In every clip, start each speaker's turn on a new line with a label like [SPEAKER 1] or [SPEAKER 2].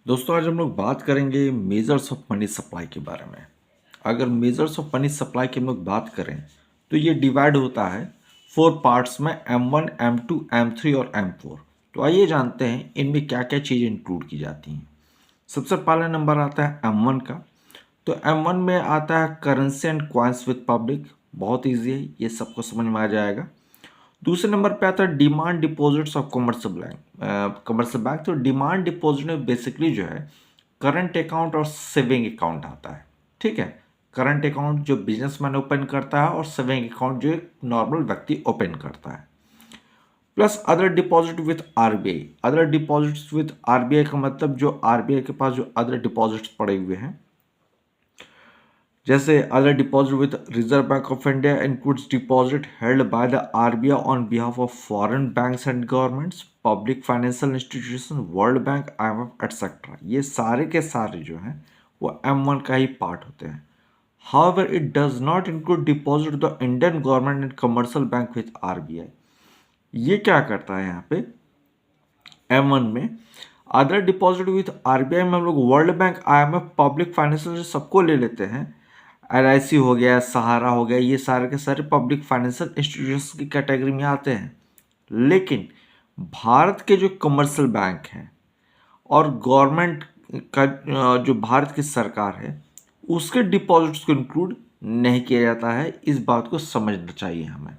[SPEAKER 1] दोस्तों आज हम लोग बात करेंगे मेजर्स ऑफ मनी सप्लाई के बारे में। अगर मेजर्स ऑफ मनी सप्लाई की हम लोग बात करें तो ये डिवाइड होता है 4 पार्ट्स में M1, M2, M3 और M4। तो आइए जानते हैं इनमें क्या क्या चीज़ें इंक्लूड की जाती हैं। सबसे पहला नंबर आता है M1 का। तो M1 में आता है currency and coins with public. बहुत ईजी है, ये सबको समझ में आ जाएगा। दूसरे नंबर पे आता है demand deposits of commercial bank. तो डिमांड डिपॉजिट में बेसिकली जो है करंट अकाउंट और सेविंग अकाउंट आता है। ठीक है, करंट अकाउंट जो बिजनेसमैन ओपन करता है और सेविंग अकाउंट जो एक नॉर्मल व्यक्ति ओपन करता है। Plus other deposit with RBI. Other deposits with RBI का मतलब जो आरबीआई के पास जो अदर डिपॉजिट्स पड़े हुए हैं, जैसे other deposit with reserve bank of India includes deposit held by the RBI on behalf of foreign banks and governments, public financial institution, world bank, IMF etcetera. ये सारे के सारे जो हैं वो M1 का ही पार्ट होते हैं। However it does not include deposit the Indian government and commercial bank with RBI. ये क्या करता है यहाँ पे M1 में, अदर डिपॉजिट विथ आरबीआई में हम लोग world bank, IMF, public financial सबको ले लेते हैं। एलआईसी हो गया, सहारा हो गया, ये सारे के सारे पब्लिक फाइनेंशियल इंस्टीट्यूशंस की कैटेगरी में आते हैं। लेकिन भारत के जो कमर्शियल बैंक हैं और गवर्नमेंट का जो भारत की सरकार है उसके डिपॉजिट्स को इंक्लूड नहीं किया जाता है। इस बात को समझना चाहिए हमें।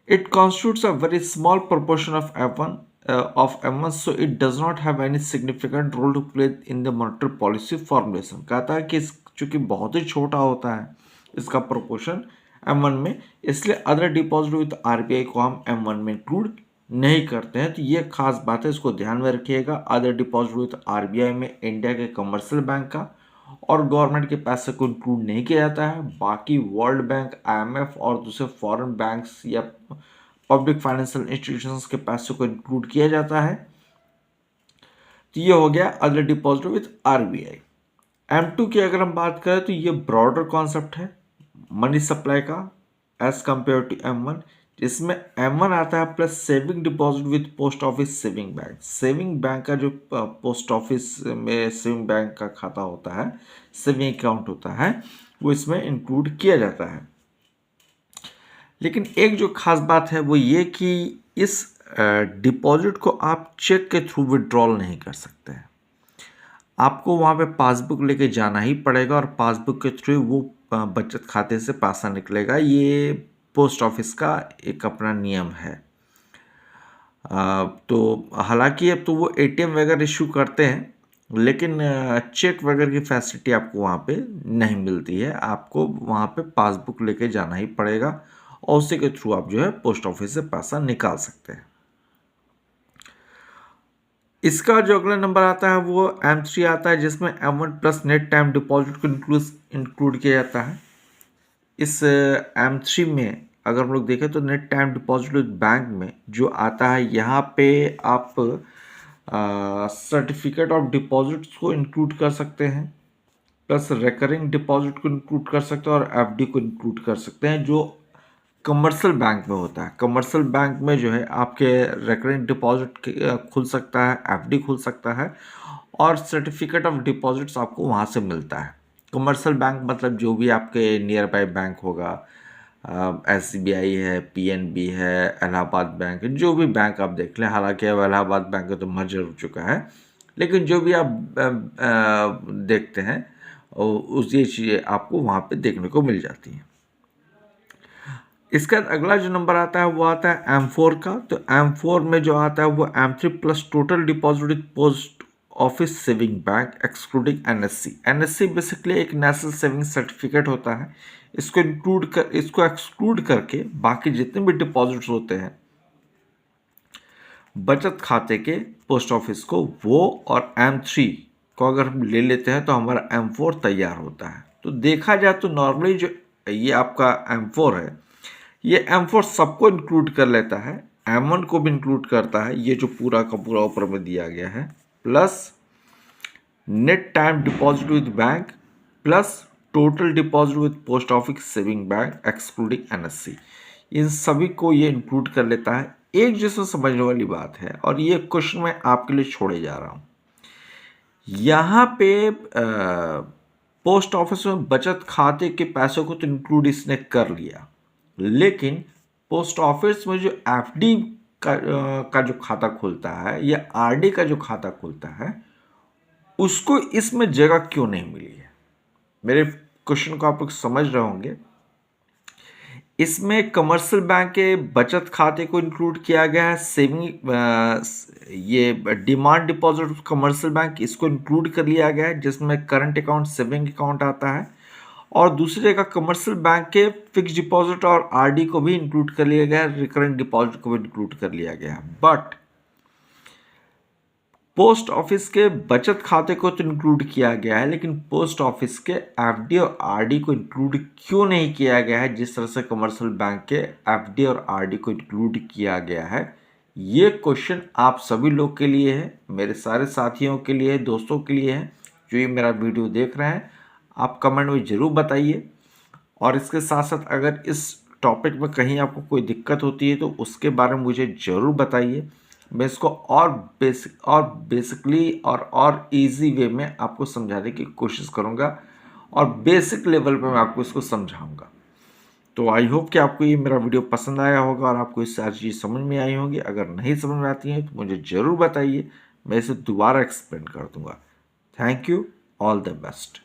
[SPEAKER 1] It constitutes a very small proportion of M1, so it does not have any significant role to play in the monetary policy formulation। कहता है कि चूंकि बहुत ही छोटा होता है इसका प्रोपोर्शन M1 में, इसलिए अदर डिपॉजिट विद आरबीआई को हम M1 में इंक्लूड नहीं करते हैं। तो ये खास बात है, इसको ध्यान में रखिएगा। अदर डिपॉजिट विद आरबीआई में इंडिया के कमर्शियल बैंक का और गवर्नमेंट के पैसे को इंक्लूड नहीं किया जाता है। बाकी वर्ल्ड बैंक, आईएमएफ और दूसरे फॉरेन बैंक्स या पब्लिक फाइनेंशियल इंस्टीट्यूशंस के पैसे को इंक्लूड किया जाता है। तो ये हो गया other deposit with RBI. M2 की अगर हम बात करें तो ये ब्रॉडर कॉन्सेप्ट है मनी सप्लाई का एज कंपेयर टू M1, जिसमें M1 आता है plus saving deposit with post office saving bank. Saving bank का जो पोस्ट ऑफिस में सेविंग बैंक का खाता होता है, सेविंग अकाउंट होता है, वो इसमें इंक्लूड किया जाता है। लेकिन एक जो खास बात है वो ये कि इस डिपॉजिट को आप चेक के थ्रू विड्रॉल नहीं कर सकते हैं। आपको वहाँ पे पासबुक लेके जाना ही पड़ेगा और पासबुक के थ्रू वो बचत खाते से पैसा निकलेगा। ये पोस्ट ऑफिस का एक अपना नियम है। तो हालांकि अब तो वो एटीएम वगैरह इशू करते हैं, लेकिन चेक वगैरह की फैसिलिटी आपको वहाँ पे नहीं मिलती है। आपको वहाँ पे पासबुक लेके जाना ही पड़ेगा और उसी के थ्रू आप जो है पोस्ट ऑफिस से पैसा निकाल सकते हैं। इसका जो अगला नंबर आता है वो M3 आता है, जिसमें M1 plus net time deposit को इंक्लूड किया जाता है। इस M3 में अगर हम लोग देखें तो net time deposit with bank में जो आता है, यहाँ पे आप सर्टिफिकेट ऑफ डिपॉजिट्स को इंक्लूड कर सकते हैं, प्लस रिकरिंग डिपॉजिट को इंक्लूड कर सकते हैं और एफडी को इंक्लूड कर सकते हैं जो कमर्शियल बैंक में होता है। कमर्शियल बैंक में जो है आपके रिकरिंग डिपॉजिट खुल सकता है, एफडी खुल सकता है और सर्टिफिकेट ऑफ डिपॉजिट्स आपको वहाँ से मिलता है। कमर्शियल बैंक मतलब जो भी आपके नियर बाय बैंक होगा, SBI है, PNB है, इलाहाबाद बैंक है, जो भी बैंक आप देख लें। हालांकि अब इलाहाबाद बैंक तो मर्जर हो चुका है, लेकिन जो भी आप देखते हैं उस ये चीज़ें आपको वहाँ पे देखने को मिल जाती हैं। इसका अगला जो नंबर आता है वो आता है M4 का। तो M4 में जो आता है वो M3 plus total deposit with post office saving bank excluding NSC। NSC basically एक नेशनल सेविंग सर्टिफिकेट होता है। इसको एक्सक्लूड करके बाकी जितने भी डिपॉजिट्स होते हैं बचत खाते के पोस्ट ऑफिस को, वो और M3 को अगर हम ले लेते हैं तो हमारा M4 तैयार होता है। तो देखा जाए तो नॉर्मली जो ये आपका M4 है, ये M4 सबको इंक्लूड कर लेता है, M1 को भी इंक्लूड करता है, ये जो पूरा का पूरा ऊपर में दिया गया है, plus net time deposit with bank plus total deposit with post office saving bank excluding NSC। इन सभी को ये इंक्लूड कर लेता है। एक जैसे समझने वाली बात है और ये क्वेश्चन मैं आपके लिए छोड़े जा रहा हूँ। यहाँ पे पोस्ट ऑफिस में बचत खाते के पैसों को तो इंक्लूड इसने कर लिया, लेकिन पोस्ट ऑफिस में जो एफडी का जो खाता खुलता है या आरडी का जो खाता खुलता है उसको इसमें जगह क्यों नहीं मिली है। मेरे क्वेश्चन को आप लोग समझ रहे होंगे। इसमें कमर्शियल बैंक के बचत खाते को इंक्लूड किया गया है, ये डिमांड डिपॉजिट कमर्शियल बैंक इसको इंक्लूड कर लिया गया है जिसमें करंट अकाउंट सेविंग अकाउंट आता है, और दूसरी जगह कमर्शियल बैंक के फिक्स डिपॉजिट और आरडी को भी इंक्लूड कर लिया गया है, रिकरेंट डिपॉजिट को भी इंक्लूड कर लिया गया है। बट पोस्ट ऑफिस के बचत खाते को तो इंक्लूड किया गया है, लेकिन पोस्ट ऑफिस के एफडी और आरडी को इंक्लूड क्यों नहीं किया गया है जिस तरह से कमर्शियल बैंक के एफडी और आरडी को इंक्लूड किया गया है। ये क्वेश्चन आप सभी लोग के लिए है, मेरे सारे साथियों के लिए, दोस्तों के लिए है जो ये मेरा वीडियो देख रहे हैं। आप कमेंट में ज़रूर बताइए, और इसके साथ साथ अगर इस टॉपिक में कहीं आपको कोई दिक्कत होती है तो उसके बारे में मुझे ज़रूर बताइए। मैं इसको और बेसिकली और इजी वे में आपको समझाने की कोशिश करूँगा, और बेसिक लेवल पे मैं आपको इसको समझाऊँगा। तो आई होप कि आपको ये मेरा वीडियो पसंद आया होगा और आपको इससे सारी चीज़ समझ में आई होंगी। अगर नहीं समझ में आती हैं तो मुझे ज़रूर बताइए, मैं इसे दोबारा एक्सप्लेन कर दूँगा। Thank you, all the best.